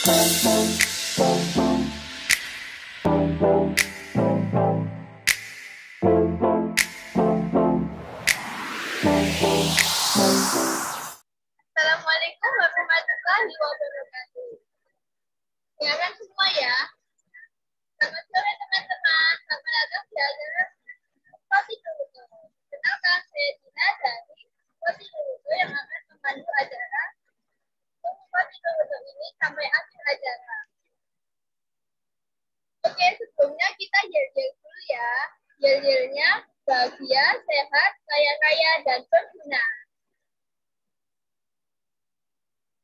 Assalamualaikum warahmatullahi wabarakatuh. Dengarkan semua ya. Selamat sore teman-teman. Selamat datang di acara Roti Duluto. Kenalkan saya Dina dari Roti Duluto yang akan memandu acara Roti Duluto ini sampai akhir acara. Oke, sebelumnya kita yel-yel dulu ya. Yel-yelnya bahagia, sehat, kaya-kaya, dan berguna.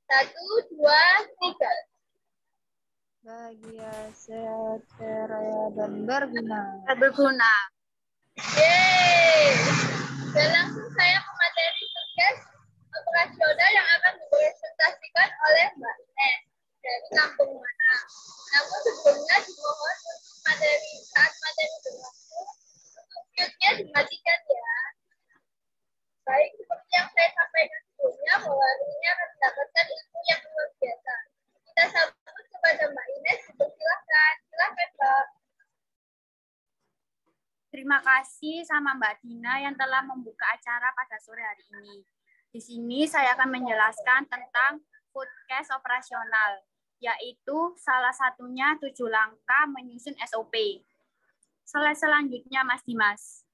1, 2, 3. Bahagia, sehat, kaya, dan berguna. Yeay! Dan langsung saya memateri tugas operasional yang akan dipresentasikan oleh Mbak Ines dari Kampung Manang. Namun sebelumnya dimohon untuk saat materi berlaku, untuk mute-nya dimatikan ya. Baik, seperti yang saya sampaikan sebelumnya, bahwa hari ini akan mendapatkan ilmu yang luar biasa. Kita sambut kepada Mbak Ines, silakan. Silakan, Mbak. Terima kasih sama Mbak Dina yang telah membuka acara pada sore hari ini. Di sini saya akan menjelaskan tentang foodcast operasional, yaitu salah satunya 7 langkah menyusun SOP. Slide selanjutnya, Mas Dimas.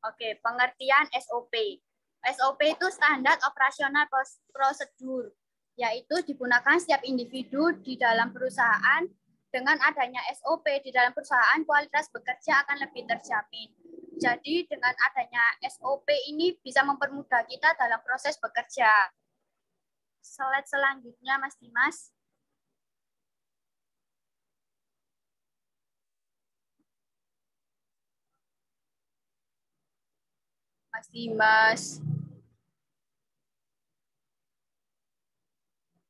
Oke, pengertian SOP. SOP itu standar operasional prosedur, yaitu digunakan setiap individu di dalam perusahaan. Dengan adanya SOP di dalam perusahaan, kualitas bekerja akan lebih terjamin. Jadi dengan adanya SOP ini bisa mempermudah kita dalam proses bekerja. Slide selanjutnya, Mas Dimas. Mas Dimas.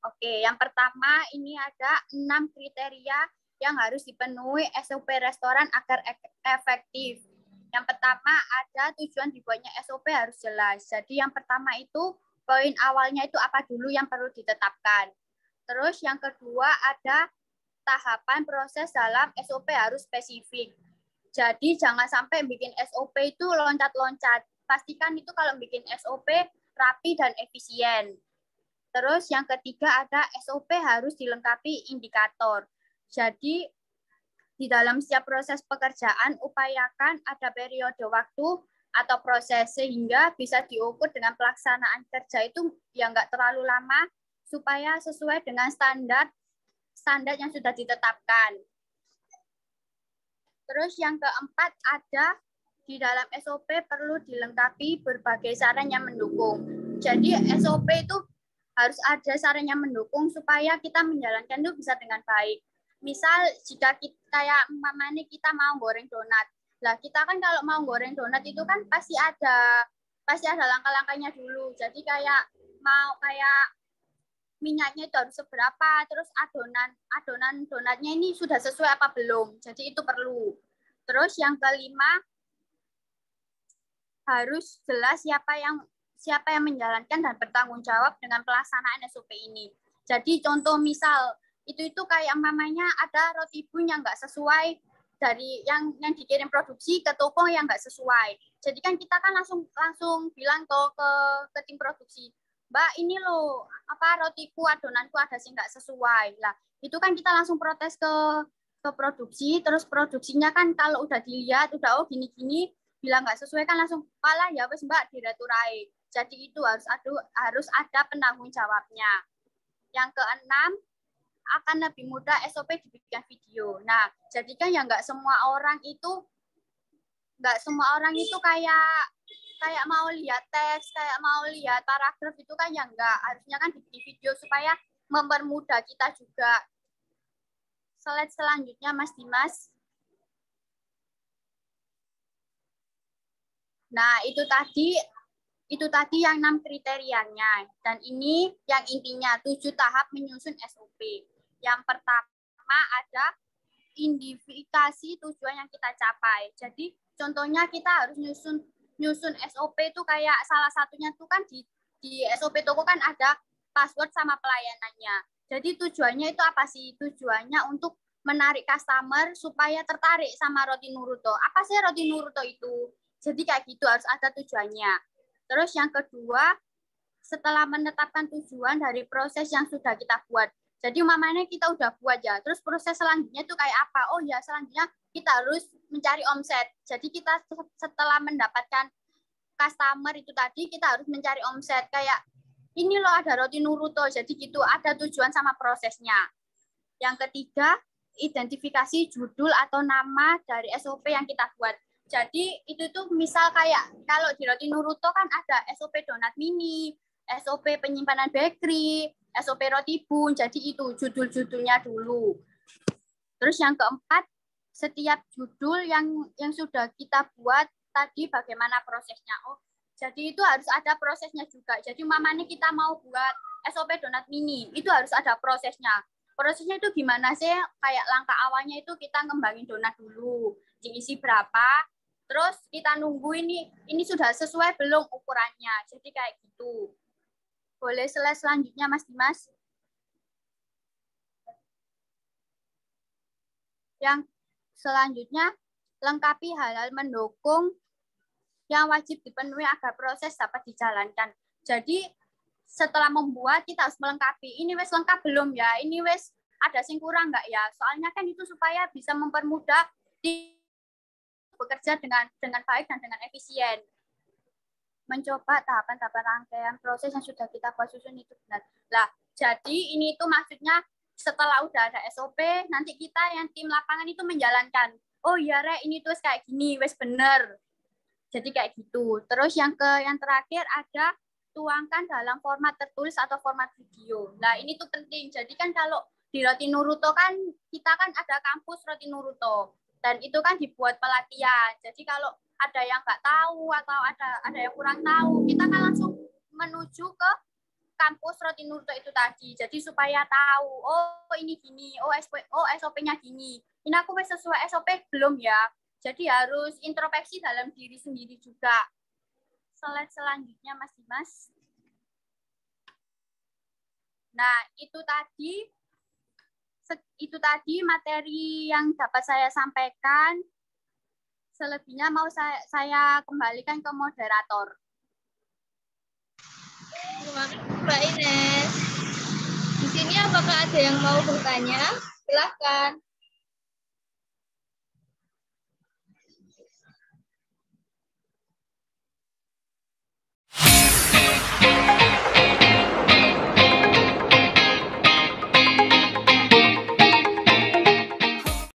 Oke, yang pertama ini ada 6 kriteria yang harus dipenuhi SOP restoran agar efektif. Yang pertama ada tujuan dibuatnya SOP harus jelas. Jadi yang pertama itu poin awalnya itu apa dulu yang perlu ditetapkan. Terus yang kedua ada tahapan proses dalam SOP harus spesifik. Jadi jangan sampai bikin SOP itu loncat-loncat. Pastikan itu kalau bikin SOP rapi dan efisien. Terus yang ketiga ada SOP harus dilengkapi indikator. Jadi di dalam setiap proses pekerjaan upayakan ada periode waktu atau proses sehingga bisa diukur dengan pelaksanaan kerja itu yang nggak terlalu lama supaya sesuai dengan standar yang sudah ditetapkan. Terus yang keempat ada di dalam SOP perlu dilengkapi berbagai saran yang mendukung. Jadi SOP itu harus ada saran yang mendukung supaya kita menjalankan itu bisa dengan baik. Misal jika kita kayak umpamanya kita mau goreng donat. Lah kita kan kalau mau goreng donat itu kan pasti ada langkah-langkahnya dulu. Jadi kayak minyaknya itu harus seberapa, terus adonan donatnya ini sudah sesuai apa belum. Jadi itu perlu. Terus yang kelima harus jelas siapa yang menjalankan dan bertanggung jawab dengan pelaksanaan SOP ini. Jadi contoh misal itu kayak mamanya ada roti bun yang nggak sesuai dari yang dikirim produksi ke toko yang nggak sesuai. Jadi kan kita kan langsung bilang ke tim produksi, Mbak ini loh rotiku adonanku ada sih nggak sesuai. Lah itu kan kita langsung protes ke produksi, terus produksinya kan kalau udah dilihat udah gini-gini bilang nggak sesuai kan langsung palah ya wes Mbak diraturai. Jadi itu harus ada penanggung jawabnya. Yang keenam, akan lebih mudah SOP dibikin video. Nah, jadi kan ya nggak semua orang itu kayak mau lihat teks, kayak mau lihat paragraf itu kan ya nggak. Harusnya kan dibikin video supaya mempermudah kita juga. Slide selanjutnya, Mas Dimas. Nah, itu tadi yang 6 kriterianya. Dan ini yang intinya 7 tahap menyusun SOP. Yang pertama ada identifikasi tujuan yang kita capai. Jadi contohnya kita harus nyusun SOP itu kayak salah satunya tuh kan di SOP toko kan ada password sama pelayanannya. Jadi tujuannya itu apa sih? Tujuannya untuk menarik customer supaya tertarik sama Roti Nuruto. Apa sih Roti Nuruto itu? Jadi kayak gitu harus ada tujuannya. Terus yang kedua, setelah menetapkan tujuan dari proses yang sudah kita buat. Jadi umpamanya kita udah buat ya, terus proses selanjutnya itu kayak apa? Oh ya, selanjutnya kita harus mencari omset. Jadi kita setelah mendapatkan customer itu tadi, kita harus mencari omset. Kayak ini loh ada Roti Nuruto, jadi gitu ada tujuan sama prosesnya. Yang ketiga, identifikasi judul atau nama dari SOP yang kita buat. Jadi itu tuh misal kayak kalau di Roti Nuruto kan ada SOP donat mini, SOP penyimpanan bakery, SOP roti bun, jadi itu judul-judulnya dulu. Terus yang keempat, setiap judul yang sudah kita buat tadi bagaimana prosesnya. Oh, jadi itu harus ada prosesnya juga. Jadi umpamanya kita mau buat SOP donat mini, itu harus ada prosesnya. Prosesnya itu gimana sih? Kayak langkah awalnya itu kita ngembangin donat dulu, diisi berapa, terus kita nunggu ini sudah sesuai belum ukurannya. Jadi kayak gitu. Boleh slide selanjutnya, Mas Dimas. Yang selanjutnya, lengkapi hal-hal mendukung yang wajib dipenuhi agar proses dapat dijalankan. Jadi setelah membuat kita harus melengkapi. Ini wes lengkap belum ya? Ini wes ada sing kurang nggak ya? Soalnya kan itu supaya bisa mempermudah bekerja dengan baik dan dengan efisien. Mencoba tahapan-tahapan rangkaian proses yang sudah kita buat susun itu benar. Lah, jadi ini itu maksudnya setelah udah ada SOP, nanti kita yang tim lapangan itu menjalankan. Oh iya, Re, ini tuh kayak gini, wes bener. Jadi kayak gitu. Terus yang terakhir ada tuangkan dalam format tertulis atau format video. Nah, ini tuh penting. Jadi kan kalau di Roti Nuruto kan kita kan ada kampus Roti Nuruto dan itu kan dibuat pelatihan. Jadi kalau ada yang nggak tahu atau ada yang kurang tahu, kita kan langsung menuju ke kampus Roti Nuruto itu tadi. Jadi supaya tahu, oh ini gini, oh SOP-nya gini. Ini aku sesuai SOP belum ya? Jadi harus introspeksi dalam diri sendiri juga. Slide selanjutnya, Mas Dimas. Nah, itu tadi materi yang dapat saya sampaikan. Selebihnya mau saya kembalikan ke moderator. Terima kasih Mbak Ines. Di sini apakah ada yang mau bertanya? Silahkan.